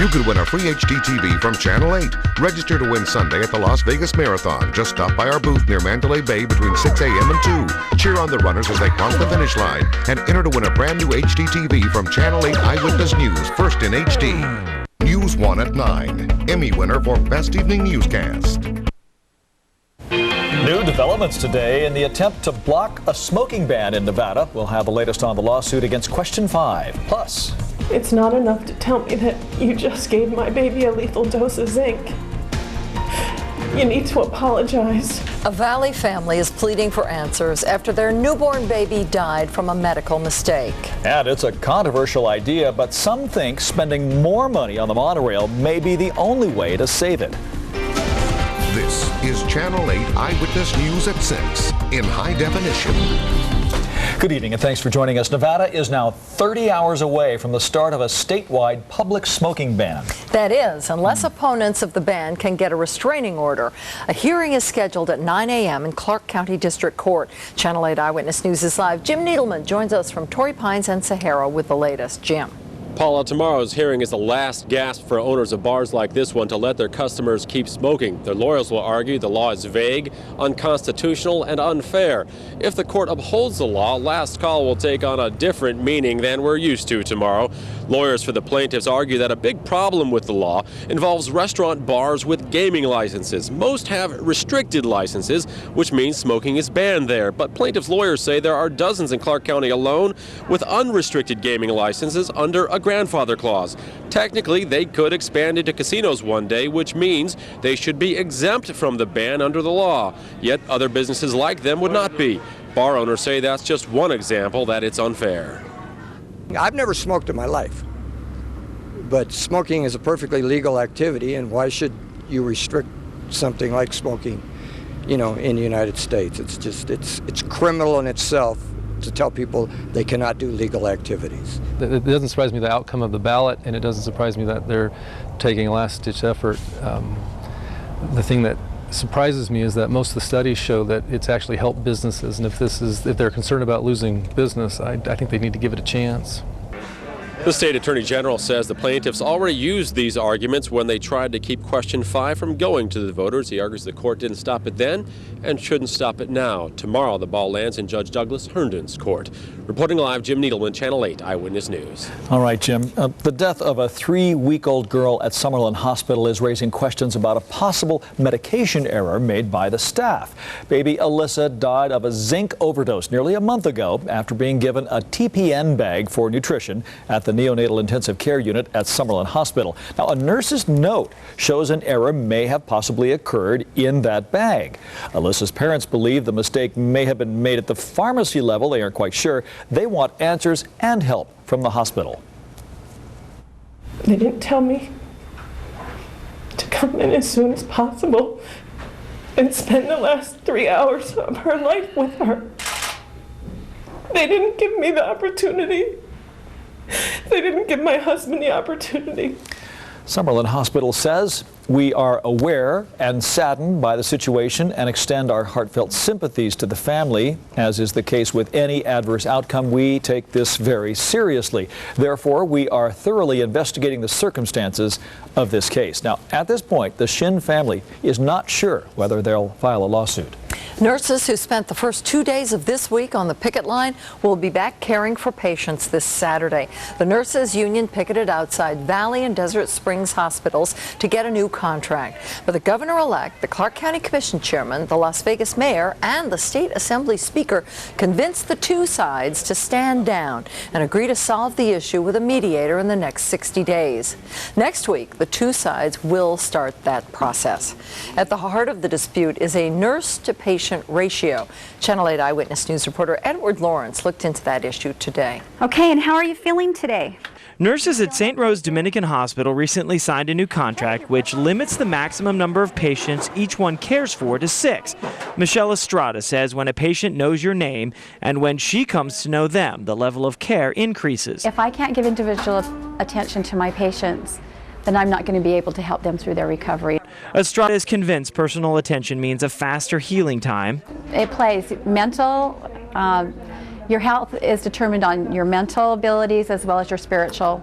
You could win a free HDTV from Channel 8. Register to win Sunday at the Las Vegas Marathon. Just stop by our booth near Mandalay Bay between 6 a.m. and 2. Cheer on the runners as they cross the finish line and enter to win a brand new HDTV from Channel 8 Eyewitness News, first in HD. News 1 at 9. Emmy winner for Best Evening Newscast. New developments today in the attempt to block a smoking ban in Nevada. We'll have the latest on the lawsuit against Question 5. Plus, it's not enough to tell me that you just gave my baby a lethal dose of zinc. You need to apologize. A Valley family is pleading for answers after their newborn baby died from a medical mistake. And it's a controversial idea, but some think spending more money on the monorail may be the only way to save it. This is Channel 8 Eyewitness News at 6 in high definition. Good evening and thanks for joining us. Nevada is now 30 hours away from the start of a statewide public smoking ban. That is, unless opponents of the ban can get a restraining order. A hearing is scheduled at 9 a.m. in Clark County District Court. Channel 8 Eyewitness News is live. Jim Needleman joins us from Torrey Pines and Sahara with the latest. Jim. Paula, tomorrow's hearing is the last gasp for owners of bars like this one to let their customers keep smoking. Their lawyers will argue the law is vague, unconstitutional, and unfair. If the court upholds the law, last call will take on a different meaning than we're used to tomorrow. Lawyers for the plaintiffs argue that a big problem with the law involves restaurant bars with gaming licenses. Most have restricted licenses, which means smoking is banned there. But plaintiffs' lawyers say there are dozens in Clark County alone with unrestricted gaming licenses under a grandfather clause. Technically, they could expand into casinos one day, which means they should be exempt from the ban under the law. Yet other businesses like them would not be. Bar owners say that's just one example that it's unfair. I've never smoked in my life, but smoking is a perfectly legal activity, and why should you restrict something like smoking, in the United States? It's criminal in itself to tell people they cannot do legal activities. It doesn't surprise me the outcome of the ballot, and it doesn't surprise me that they're taking a last-ditch effort. The thing that surprises me is that most of the studies show that it's actually helped businesses, and if they're concerned about losing business, I think they need to give it a chance. The state attorney general says the plaintiffs already used these arguments when they tried to keep Question 5 from going to the voters. He argues the court didn't stop it then and shouldn't stop it now. Tomorrow, the ball lands in Judge Douglas Herndon's court. Reporting live, Jim Needleman, Channel 8 Eyewitness News. All right, Jim. The death of a 3-week-old girl at Summerlin Hospital is raising questions about a possible medication error made by the staff. Baby Alyssa died of a zinc overdose nearly a month ago after being given a TPN bag for nutrition at the neonatal intensive care unit at Summerlin Hospital. Now, a nurse's note shows an error may have possibly occurred in that bag. Alyssa's parents believe the mistake may have been made at the pharmacy level. They aren't quite sure. They want answers and help from the hospital. They didn't tell me to come in as soon as possible and spend the last 3 hours of her life with her. They didn't give me the opportunity. They didn't give my husband the opportunity. Summerlin Hospital says, we are aware and saddened by the situation and extend our heartfelt sympathies to the family. As is the case with any adverse outcome, we take this very seriously. Therefore, we are thoroughly investigating the circumstances of this case. Now, at this point, the Shin family is not sure whether they'll file a lawsuit. Nurses who spent the first 2 days of this week on the picket line will be back caring for patients this Saturday. The nurses union picketed outside Valley and Desert Springs hospitals to get a new contract. But the governor-elect, the Clark County Commission chairman, the Las Vegas mayor, and the state assembly speaker convinced the two sides to stand down and agree to solve the issue with a mediator in the next 60 days. Next week, the two sides will start that process. At the heart of the dispute is a nurse-to-patient ratio. Channel 8 Eyewitness News reporter Edward Lawrence looked into that issue today. Okay, and how are you feeling today? Nurses at St. Rose Dominican Hospital recently signed a new contract which limits the maximum number of patients each one cares for to 6. Michelle Estrada says when a patient knows your name and when she comes to know them, the level of care increases. If I can't give individual attention to my patients, then I'm not going to be able to help them through their recovery. Estrada is convinced personal attention means a faster healing time. It plays mental, your health is determined on your mental abilities as well as your spiritual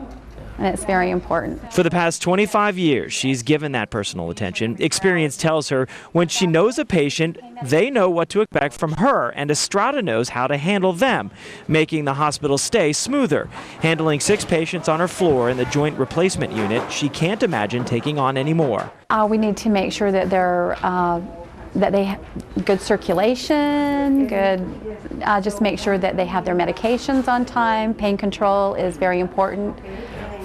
and it's very important. For the past 25 years, she's given that personal attention. Experience tells her when she knows a patient, they know what to expect from her, and Estrada knows how to handle them, making the hospital stay smoother. Handling 6 patients on her floor in the joint replacement unit, she can't imagine taking on anymore. We need to make sure that that they have good circulation, just make sure that they have their medications on time. Pain control is very important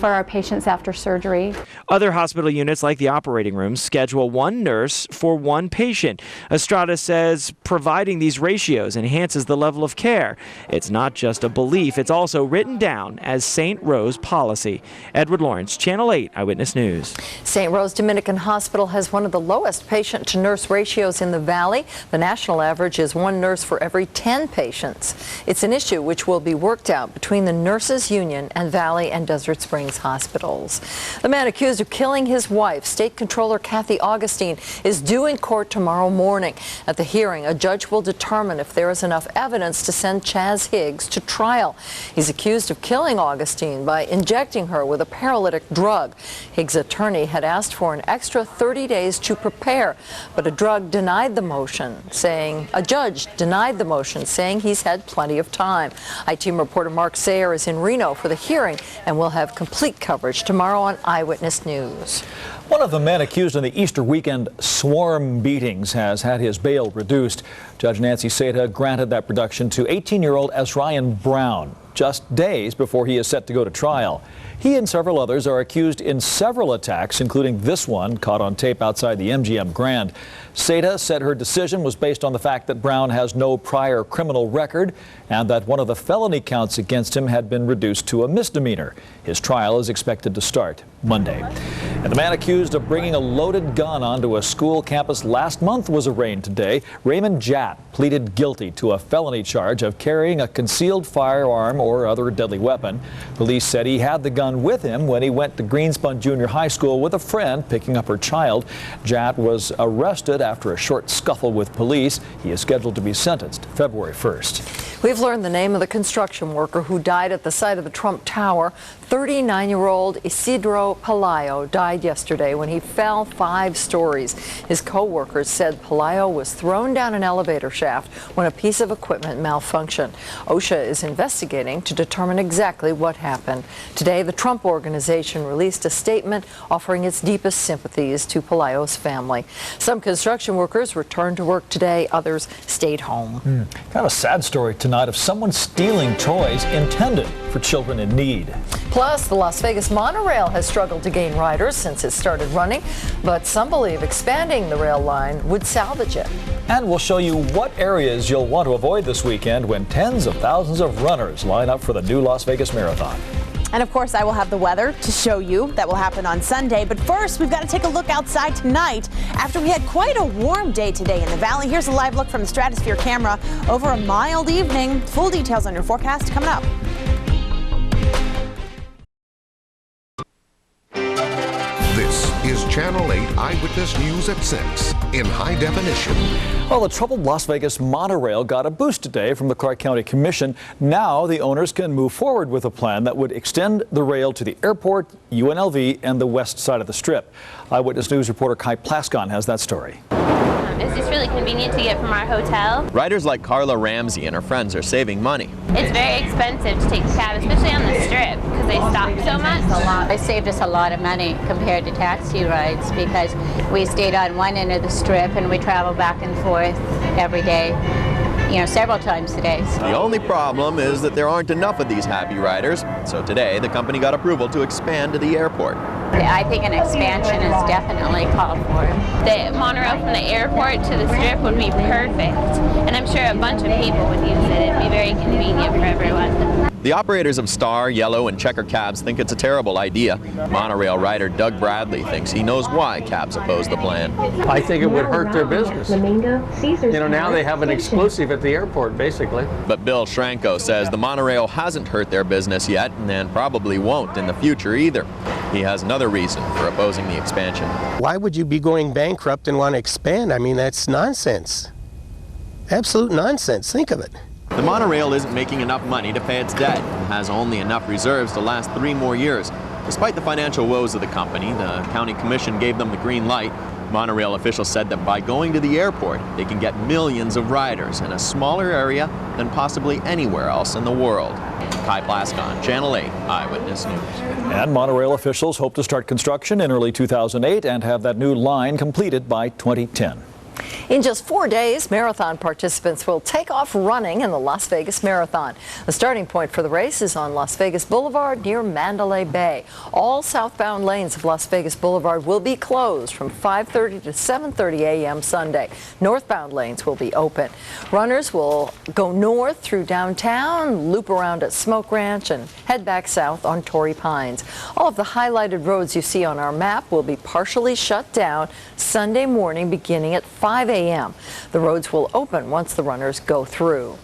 for our patients after surgery. Other hospital units, like the operating room, schedule 1 nurse for 1 patient. Estrada says providing these ratios enhances the level of care. It's not just a belief, it's also written down as St. Rose policy. Edward Lawrence, Channel 8 Eyewitness News. St. Rose Dominican Hospital has one of the lowest patient-to-nurse ratios in the valley. The national average is 1 nurse for every 10 patients. It's an issue which will be worked out between the Nurses Union and Valley and Desert Springs hospitals. The man accused of killing his wife, State Controller Kathy Augustine, is due in court tomorrow morning. At the hearing, a judge will determine if there is enough evidence to send Chaz Higgs to trial. He's accused of killing Augustine by injecting her with a paralytic drug. Higgs' attorney had asked for an extra 30 days to prepare, but a judge denied the motion, saying he's had plenty of time. I-Team reporter Mark Sayer is in Reno for the hearing and will have complete coverage tomorrow on Eyewitness News. One of the men accused in the Easter weekend swarm beatings has had his bail reduced. Judge Nancy Seda granted that reduction to 18-year-old Esryan Brown just days before he is set to go to trial. He and several others are accused in several attacks, including this one caught on tape outside the MGM Grand. Seda said her decision was based on the fact that Brown has no prior criminal record and that one of the felony counts against him had been reduced to a misdemeanor. His trial is expected to start Monday. And the man accused of bringing a loaded gun onto a school campus last month was arraigned today. Raymond Jatt pleaded guilty to a felony charge of carrying a concealed firearm or other deadly weapon. Police said he had the gun with him when he went to Greenspun Junior High School with a friend picking up her child. Jatt was arrested after a short scuffle with police. He is scheduled to be sentenced February 1st. We've learned the name of the construction worker who died at the site of the Trump Tower. 39-year-old Isidro Pelayo died yesterday when he fell 5 stories. His co-workers said Pelayo was thrown down an elevator shaft when a piece of equipment malfunctioned. OSHA is investigating to determine exactly what happened. Today, the Trump Organization released a statement offering its deepest sympathies to Pelayo's family. Some construction workers returned to work today. Others stayed home. Kind of a sad story tonight of someone stealing toys intended for children in need. Plus, the Las Vegas monorail has struggled to gain riders since it started running, but some believe expanding the rail line would salvage it. And we'll show you what areas you'll want to avoid this weekend when tens of thousands of runners line up for the new Las Vegas Marathon. And of course, I will have the weather to show you. That will happen on Sunday. But first, we've got to take a look outside tonight. After we had quite a warm day today in the valley, here's a live look from the Stratosphere camera over a mild evening. Full details on your forecast coming up. This is Channel 8 Eyewitness News at 6 in high definition. Well, the troubled Las Vegas monorail got a boost today from the Clark County Commission. Now the owners can move forward with a plan that would extend the rail to the airport, UNLV, and the west side of the Strip. Eyewitness News reporter Kai Plaskon has that story. It's just really convenient to get from our hotel. Riders like Carla Ramsey and her friends are saving money. It's very expensive to take a cab, especially on the Strip, because they stop so much. It saved us a lot of money compared to taxi rides because we stayed on one end of the Strip and we travel back and forth every day, several times a day. The only problem is that there aren't enough of these happy riders, so today the company got approval to expand to the airport. I think an expansion is definitely called for. The monorail from the airport to the Strip would be perfect, and I'm sure a bunch of people would use it. It'd be very convenient for everyone. The operators of Star, Yellow, and Checker cabs think it's a terrible idea. Monorail rider Doug Bradley thinks he knows why cabs oppose the plan. I think it would hurt their business. Now they have an exclusive at the airport, basically. But Bill Schranko says the monorail hasn't hurt their business yet and probably won't in the future either. He has another reason for opposing the expansion. Why would you be going bankrupt and want to expand? I mean, that's nonsense. Absolute nonsense. Think of it. The monorail isn't making enough money to pay its debt and has only enough reserves to last 3 more years. Despite the financial woes of the company, the county commission gave them the green light. Monorail officials said that by going to the airport, they can get millions of riders in a smaller area than possibly anywhere else in the world. KLAS, Channel 8 Eyewitness News. And monorail officials hope to start construction in early 2008 and have that new line completed by 2010. In just 4 days, marathon participants will take off running in the Las Vegas Marathon. The starting point for the race is on Las Vegas Boulevard near Mandalay Bay. All southbound lanes of Las Vegas Boulevard will be closed from 5:30 to 7:30 a.m. Sunday. Northbound lanes will be open. Runners will go north through downtown, loop around at Smoke Ranch, and head back south on Torrey Pines. All of the highlighted roads you see on our map will be partially shut down Sunday morning beginning at 5 a.m. The roads will open once the runners go through.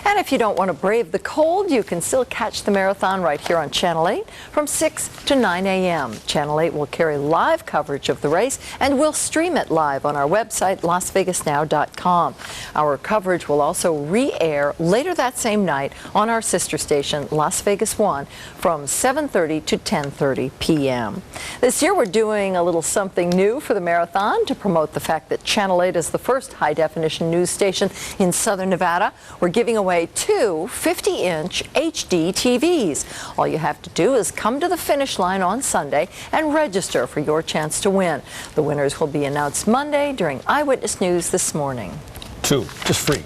And if you don't want to brave the cold, you can still catch the marathon right here on Channel 8 from 6 to 9 a.m. Channel 8 will carry live coverage of the race, and we'll stream it live on our website, lasvegasnow.com. Our coverage will also re-air later that same night on our sister station, Las Vegas 1, from 7:30 to 10:30 p.m. This year, we're doing a little something new for the marathon to promote the fact that Channel 8 is the first high-definition news station in Southern Nevada. We're giving away 2 50-inch HD TVs. All you have to do is come to the finish line on Sunday and register for your chance to win. The winners will be announced Monday during Eyewitness News this morning. 2, just free.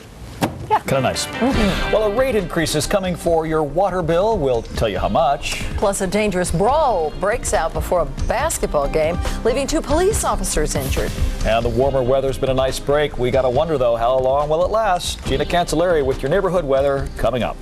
Yeah. Kind of nice. Well, a rate increase is coming for your water bill. We'll tell you how much. Plus, a dangerous brawl breaks out before a basketball game, leaving 2 police officers injured. And the warmer weather's been a nice break. We got to wonder, though, how long will it last? Gina Cancelleri with your neighborhood weather coming up.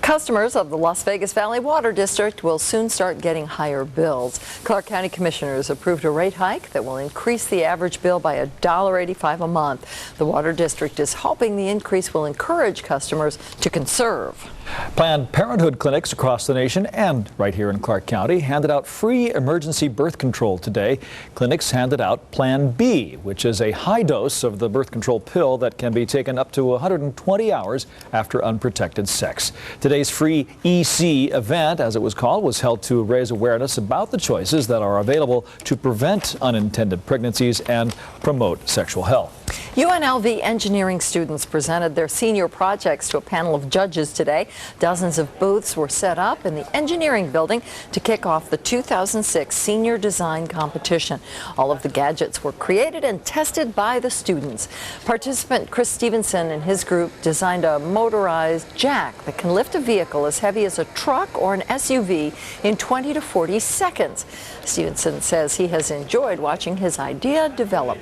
Customers of the Las Vegas Valley Water District will soon start getting higher bills. Clark County Commissioners approved a rate hike that will increase the average bill by $1.85 a month. The Water District is hoping the increase will encourage customers to conserve. Planned Parenthood clinics across the nation and right here in Clark County handed out free emergency birth control today. Clinics handed out Plan B, which is a high dose of the birth control pill that can be taken up to 120 hours after unprotected sex. Today's free EC event, as it was called, was held to raise awareness about the choices that are available to prevent unintended pregnancies and promote sexual health. UNLV engineering students presented their senior projects to a panel of judges today. Dozens of booths were set up in the engineering building to kick off the 2006 senior design competition. All of the gadgets were created and tested by the students. Participant Chris Stevenson and his group designed a motorized jack that can lift a vehicle as heavy as a truck or an SUV in 20 to 40 seconds. Stevenson says he has enjoyed watching his idea develop.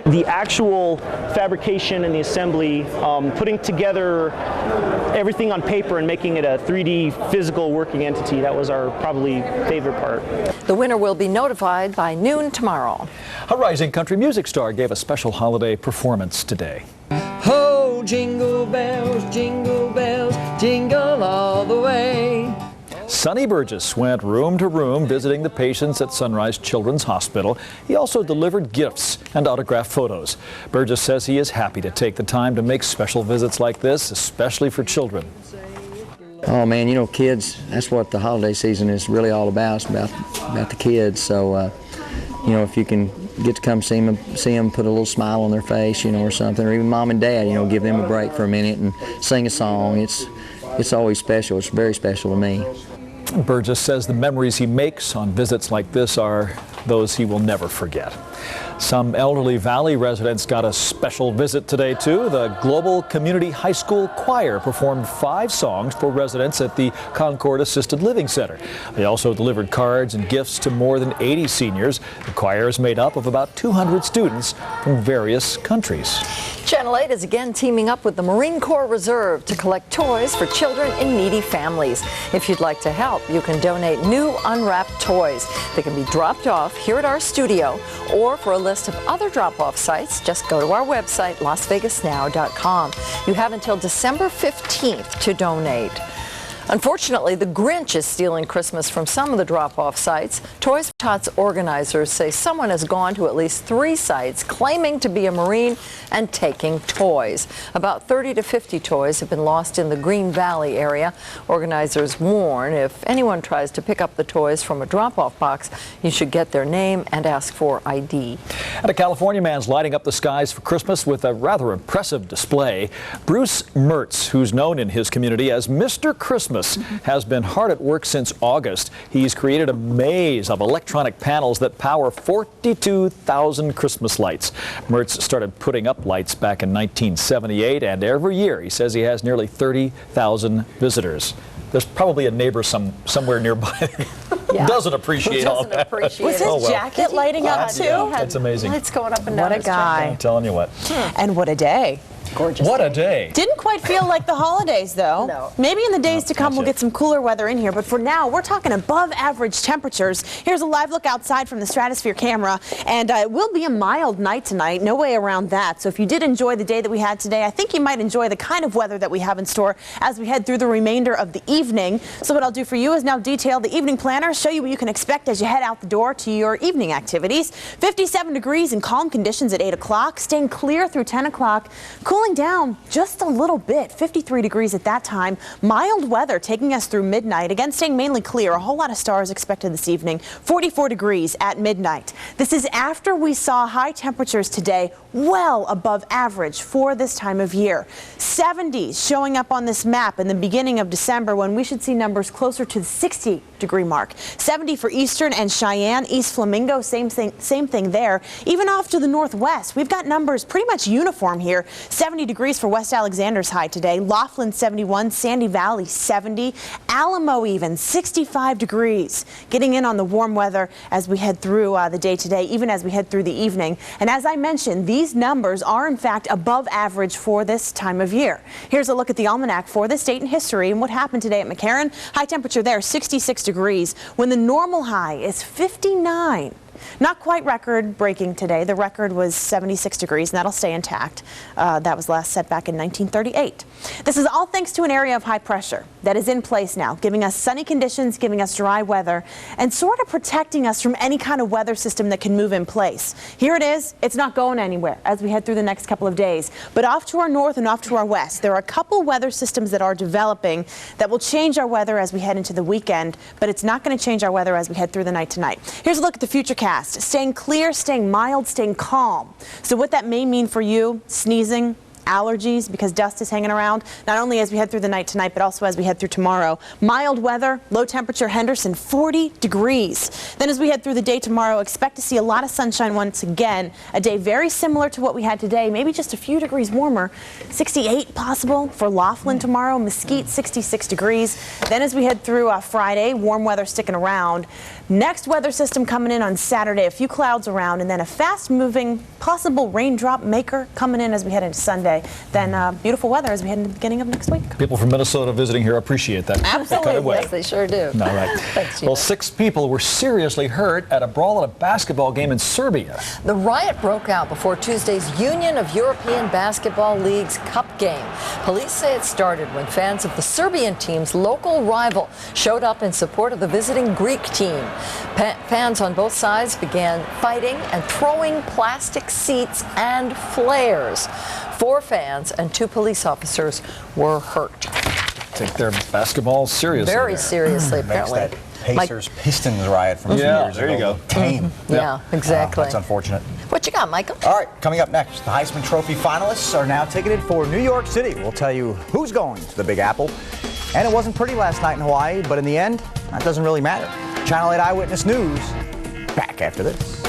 The actual fabrication and the assembly, putting together everything on paper and making it a 3D physical working entity, that was our probably favorite part. The winner will be notified by noon tomorrow. A rising country music star gave a special holiday performance today. Ho, jingle bells, jingle all the way. Sonny Burgess went room to room visiting the patients at Sunrise Children's Hospital. He also delivered gifts and autographed photos. Burgess says he is happy to take the time to make special visits like this, especially for children. Oh man, you know, kids, that's what the holiday season is really all about. It's about the kids. So, you know, if you can get to come see them, put a little smile on their face, you know, or something, or even mom and dad, you know, give them a break for a minute and sing a song. It's always special. It's very special to me. Burgess says the memories he makes on visits like this are those he will never forget. Some elderly Valley residents got a special visit today, too. The Global Community High School Choir performed 5 songs for residents at the Concord Assisted Living Center. They also delivered cards and gifts to more than 80 seniors. The choir is made up of about 200 students from various countries. Channel 8 is again teaming up with the Marine Corps Reserve to collect toys for children in needy families. If you'd like to help, you can donate new unwrapped toys. They can be dropped off here at our studio, or for a list of other drop-off sites, just go to our website, lasvegasnow.com. You have until December 15th to donate. Unfortunately, the Grinch is stealing Christmas from some of the drop-off sites. Toys for Tots organizers say someone has gone to at least 3 sites claiming to be a Marine and taking toys. About 30 to 50 toys have been lost in the Green Valley area. Organizers warn if anyone tries to pick up the toys from a drop-off box, you should get their name and ask for ID. And a California man's lighting up the skies for Christmas with a rather impressive display. Bruce Mertz, who's known in his community as Mr. Christmas, has been hard at work since August. He's created a maze of electronic panels that power 42,000 Christmas lights. Mertz started putting up lights back in 1978, and every year he says he has nearly 30,000 visitors. There's probably a neighbor somewhere nearby who doesn't appreciate all that. Was his jacket lighting up too? That's amazing. Lights going up and down. What a guy. I'm telling you what. And what a day. Gorgeous. What a day. Didn't quite feel like the holidays, though. No. Maybe in the days to come we'll get some cooler weather in here, but for now we're talking above average temperatures. Here's a live look outside from the Stratosphere camera, and it will be a mild night tonight. No way around that. So if you did enjoy the day that we had today, I think you might enjoy the kind of weather that we have in store as we head through the remainder of the evening. So what I'll do for you is now detail the evening planner, show you what you can expect as you head out the door to your evening activities. 57 degrees and calm conditions at 8 o'clock, staying clear through 10 o'clock, cooling down just a little bit, 53 degrees at that time. Mild weather taking us through midnight. Again, staying mainly clear. A whole lot of stars expected this evening. 44 degrees at midnight. This is after we saw high temperatures today, well above average for this time of year. 70s showing up on this map in the beginning of December when we should see numbers closer to the 60-degree mark. 70 for Eastern and Cheyenne, East Flamingo, same thing there. Even off to the northwest, we've got numbers pretty much uniform here. 70 degrees for West Alexander's high today. Laughlin 71, Sandy Valley 70, Alamo even 65 degrees. Getting in on the warm weather as we head through the day today, even as we head through the evening. And as I mentioned, these numbers are in fact above average for this time of year. Here's a look at the almanac for this date in history and what happened today at McCarran. High temperature there 66 degrees when the normal high is 59. Not quite record-breaking today. The record was 76 degrees, and that'll stay intact. That was last set back in 1938. This is all thanks to an area of high pressure that is in place now, giving us sunny conditions, giving us dry weather, and sort of protecting us from any kind of weather system that can move in place. Here it is. It's not going anywhere as we head through the next couple of days. But off to our north and off to our west, there are a couple weather systems that are developing that will change our weather as we head into the weekend, but it's not going to change our weather as we head through the night tonight. Here's a look at the futurecast. Staying clear, staying mild, staying calm. So what that may mean for you, sneezing, allergies because dust is hanging around, not only as we head through the night tonight, but also as we head through tomorrow. Mild weather, low temperature Henderson, 40 degrees. Then as we head through the day tomorrow, expect to see a lot of sunshine once again. A day very similar to what we had today, maybe just a few degrees warmer. 68 possible for Laughlin tomorrow, Mesquite 66 degrees. Then as we head through Friday, warm weather sticking around. Next weather system coming in on Saturday, a few clouds around, and then a fast-moving possible raindrop maker coming in as we head into Sunday. Then beautiful weather as we head into the beginning of next week. People from Minnesota visiting here appreciate that. Absolutely. Kind of way. Yes, they sure do. All right. Thanks, well, 6 people were seriously hurt at a brawl at a basketball game in Serbia. The riot broke out before Tuesday's Union of European Basketball League's Cup game. Police say it started when fans of the Serbian team's local rival showed up in support of the visiting Greek team. Fans on both sides began fighting and throwing plastic seats and flares. 4 fans and 2 police officers were hurt. Take their basketball seriously. Very seriously, apparently. That Pacers-Pistons riot from 2 years ago. There you go. Tame. Yeah, exactly. That's unfortunate. What you got, Michael? All right, coming up next, the Heisman Trophy finalists are now ticketed for New York City. We'll tell you who's going to the Big Apple. And it wasn't pretty last night in Hawaii, but in the end, that doesn't really matter. Channel 8 Eyewitness News, back after this.